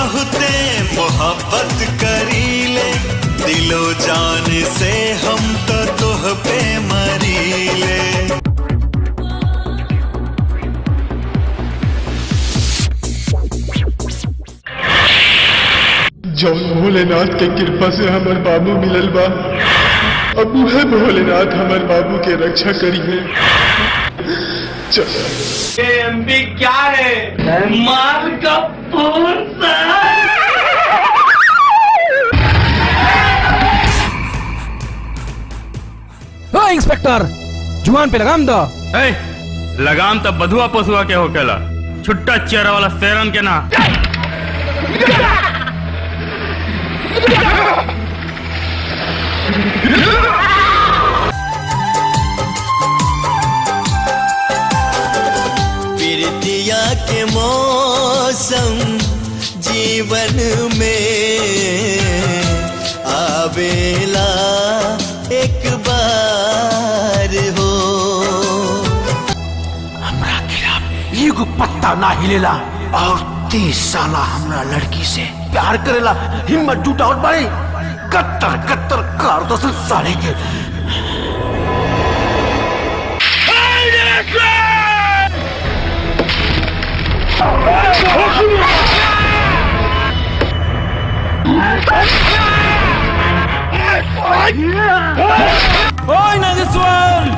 बहुते मोहब्बत करीले, दिलो जान से हम तो तुह पे मरीले। जौन भोलेनाथ के कृपा से हमार बाबू मिलल बा, अब वह भोलेनाथ हमार बाबू के रक्षा करिए। चल एमपी क्या है? मार का इंस्पेक्टर जुबान पे लगाम दो। लगाम तो बधुआ पशुआ के होकेला, छुट्टा चेहरा वाला शेरन के ना। प्रीतिया के मौसम जीवन में आवेला एक बार हो। हमरा खिलाफ एगो पत्ता ना हिलेला और 30 साला हमरा लड़की से प्यार करेला। हिम्मत जुटा और बड़ी कत्तर कत्तर कर दो साले के। ओए नागेश्वर,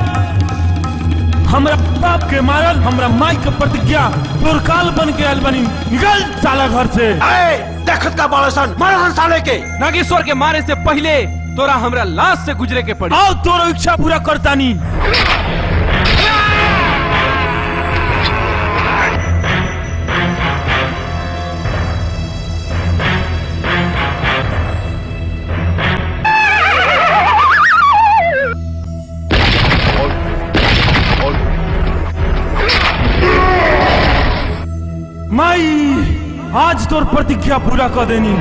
हमरा बाप के मारल, हमरा माई के प्रतिज्ञा तोर काल बन के आयल बनी। निकल साला घर से। देखत का बालसन मारन साले के। नागेश्वर के मारे से पहले तोरा हमरा लाश से गुजरे के पड़ी। आओ तोरो इच्छा पूरा करतानी। माई आज तोर प्रतिज्ञा पूरा कर देनी।